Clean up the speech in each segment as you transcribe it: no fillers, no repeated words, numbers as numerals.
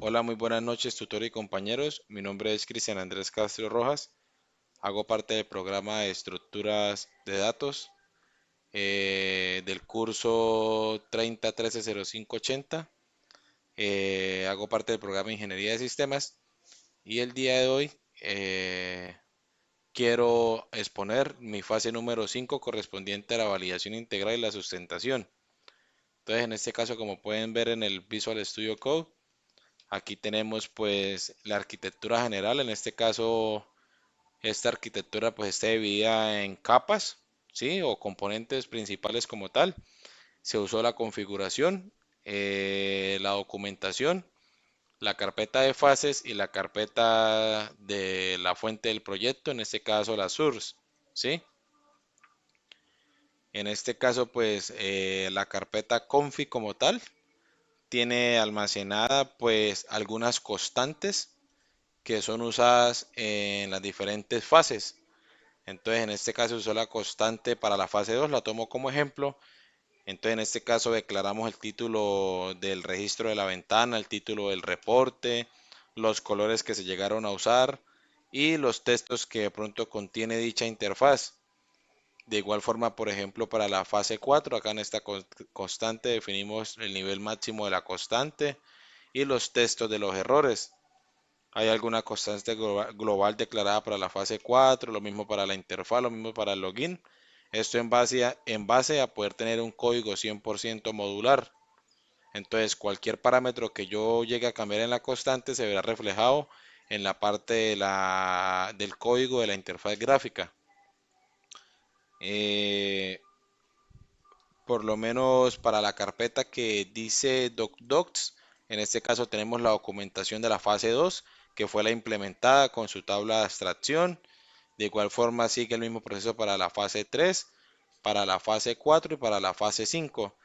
Hola, muy buenas noches, tutor y compañeros. Mi nombre es Cristian Andrés Castro Rojas. Hago parte del programa de estructuras de datos del curso 30130580. Hago parte del programa de Ingeniería de Sistemas y el día de hoy quiero exponer mi fase número 5 correspondiente a la validación integral y la sustentación. Entonces, en este caso, como pueden ver en el Visual Studio Code, aquí tenemos pues la arquitectura general. En este caso, esta arquitectura pues está dividida en capas, ¿sí? O componentes principales como tal. Se usó la configuración, la documentación, la carpeta de fases y la carpeta de la fuente del proyecto, en este caso la source, ¿sí? En este caso pues la carpeta config como tal tiene almacenada pues algunas constantes que son usadas en las diferentes fases. Entonces, en este caso usó la constante para la fase 2, la tomo como ejemplo. Entonces, en este caso declaramos el título del registro de la ventana, el título del reporte, los colores que se llegaron a usar y los textos que de pronto contiene dicha interfaz. De igual forma, por ejemplo, para la fase 4, acá en esta constante definimos el nivel máximo de la constante y los textos de los errores. Hay alguna constante global declarada para la fase 4, lo mismo para la interfaz, lo mismo para el login. Esto en base a poder tener un código 100% modular. Entonces, cualquier parámetro que yo llegue a cambiar en la constante se verá reflejado en la parte del código de la interfaz gráfica. Eh, por lo menos para la carpeta que dice DocDocs, en este caso tenemos la documentación de la fase 2, que fue la implementada con su tabla de abstracción. De igual forma sigue el mismo proceso para la fase 3, para la fase 4 y para la fase 5.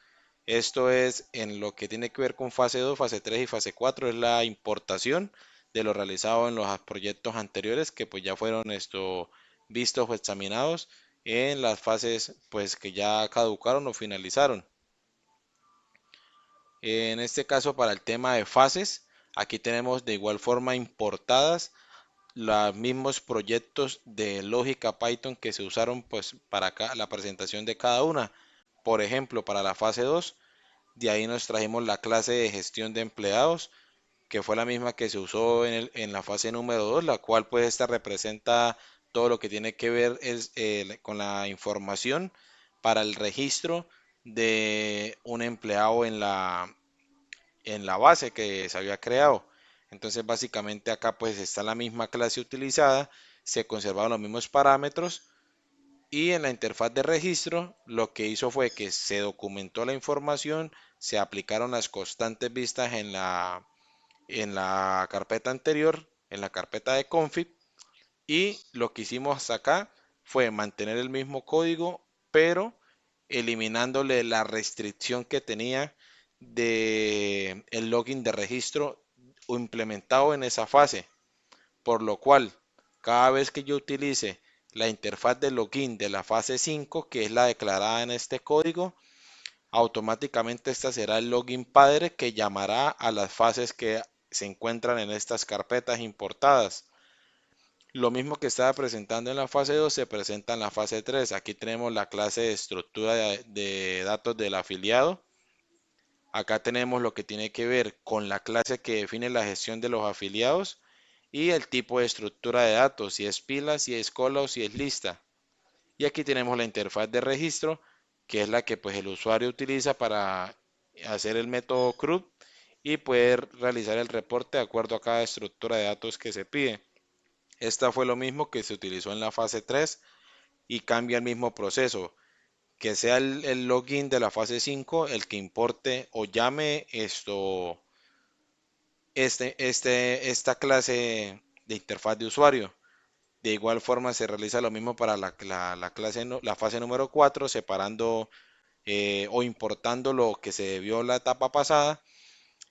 Esto es en lo que tiene que ver con fase 2, fase 3 y fase 4, es la importación de lo realizado en los proyectos anteriores que pues ya fueron vistos o examinados en las fases pues que ya caducaron o finalizaron. En este caso para el tema de fases, aquí tenemos de igual forma importadas los mismos proyectos de lógica Python que se usaron pues para la presentación de cada una. Por ejemplo, para la fase 2, de ahí nos trajimos la clase de gestión de empleados, que fue la misma que se usó en la fase número 2, la cual pues esta representa todo lo que tiene que ver con la información para el registro de un empleado en la base que se había creado. Entonces básicamente acá pues está la misma clase utilizada, se conservaron los mismos parámetros y en la interfaz de registro lo que hizo fue que se documentó la información, se aplicaron las constantes vistas en la carpeta anterior, en la carpeta de config, y lo que hicimos acá fue mantener el mismo código, pero eliminándole la restricción que tenía de el login de registro implementado en esa fase, por lo cual cada vez que yo utilice la interfaz de login de la fase 5, que es la declarada en este código, automáticamente esta será el login padre que llamará a las fases que se encuentran en estas carpetas importadas. Lo mismo que estaba presentando en la fase 2 se presenta en la fase 3. Aquí tenemos la clase de estructura de datos del afiliado. Acá tenemos lo que tiene que ver con la clase que define la gestión de los afiliados y el tipo de estructura de datos, si es pila, si es cola o si es lista. Y aquí tenemos la interfaz de registro, que es la que pues el usuario utiliza para hacer el método CRUD y poder realizar el reporte de acuerdo a cada estructura de datos que se pide. Esta fue lo mismo que se utilizó en la fase 3 y cambia el mismo proceso, que sea el login de la fase 5 el que importe o llame esta clase de interfaz de usuario. De igual forma se realiza lo mismo para la fase número 4 separando o importando lo que se debió la etapa pasada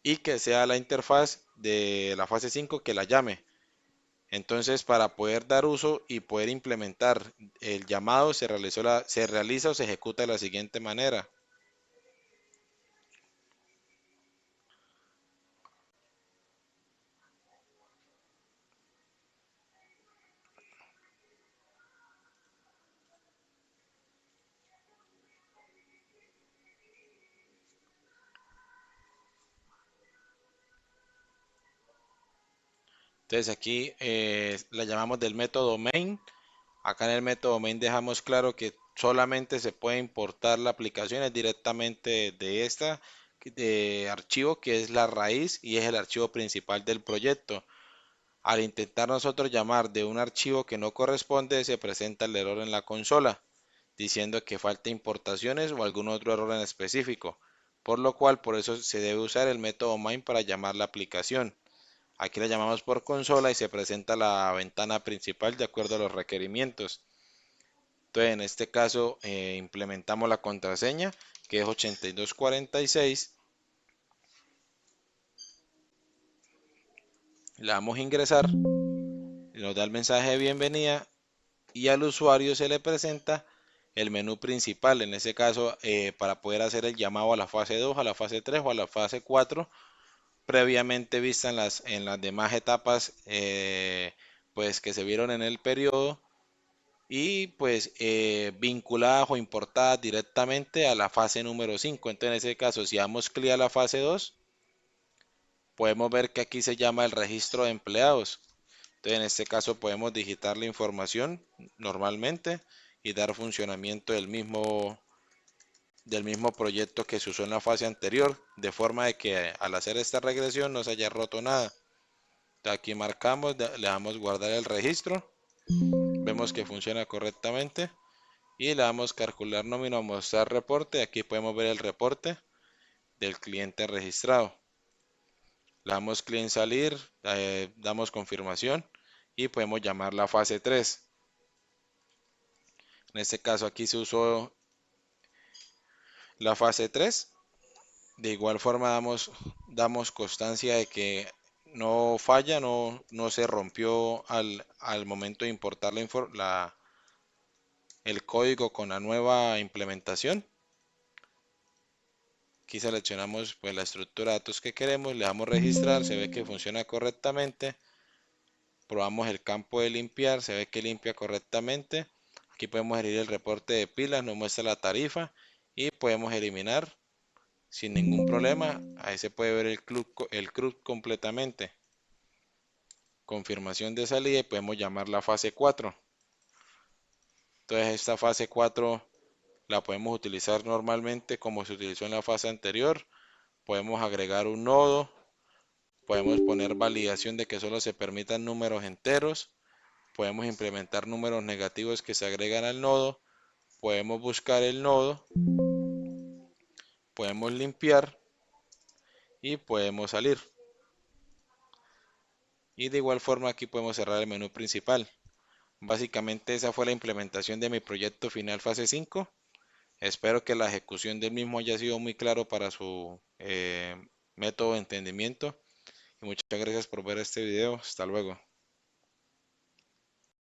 y que sea la interfaz de la fase 5 que la llame. Entonces, para poder dar uso y poder implementar el llamado, se realiza o se ejecuta de la siguiente manera. Entonces aquí la llamamos del método main. Acá en el método main dejamos claro que solamente se puede importar la aplicación es directamente de esta de archivo que es la raíz y es el archivo principal del proyecto. Al intentar nosotros llamar de un archivo que no corresponde, se presenta el error en la consola, diciendo que falta importaciones o algún otro error en específico, por lo cual por eso se debe usar el método main para llamar la aplicación. Aquí la llamamos por consola y se presenta la ventana principal de acuerdo a los requerimientos. Entonces en este caso implementamos la contraseña que es 8246, le damos a ingresar, nos da el mensaje de bienvenida y al usuario se le presenta el menú principal, en ese caso para poder hacer el llamado a la fase 2, a la fase 3 o a la fase 4, previamente vista en las demás etapas pues que se vieron en el periodo y pues vinculadas o importadas directamente a la fase número 5. Entonces en ese caso si damos clic a la fase 2, podemos ver que aquí se llama el registro de empleados. Entonces en este caso podemos digitar la información normalmente y dar funcionamiento del mismo proyecto que se usó en la fase anterior, de forma de que al hacer esta regresión no se haya roto nada. Entonces aquí marcamos, le damos guardar el registro, vemos que funciona correctamente y le damos calcular nómina o mostrar reporte. Aquí podemos ver el reporte del cliente registrado. Le damos clic en salir, damos confirmación y podemos llamar la fase 3. En este caso aquí se usó la fase 3. De igual forma damos constancia de que no falla, no se rompió al momento de importar el código con la nueva implementación. Aquí seleccionamos pues la estructura de datos que queremos, le damos registrar, se ve que funciona correctamente. Probamos el campo de limpiar, se ve que limpia correctamente. Aquí podemos elegir el reporte de pilas, nos muestra la tarifa y podemos eliminar sin ningún problema. Ahí se puede ver el CRUD completamente. Confirmación de salida y podemos llamar la fase 4. Entonces esta fase 4 la podemos utilizar normalmente como se utilizó en la fase anterior. Podemos agregar un nodo, podemos poner validación de que solo se permitan números enteros, podemos implementar números negativos que se agregan al nodo, podemos buscar el nodo, podemos limpiar y podemos salir. Y de igual forma aquí podemos cerrar el menú principal. Básicamente esa fue la implementación de mi proyecto final fase 5. Espero que la ejecución del mismo haya sido muy claro para su método de entendimiento. Y muchas gracias por ver este video. Hasta luego.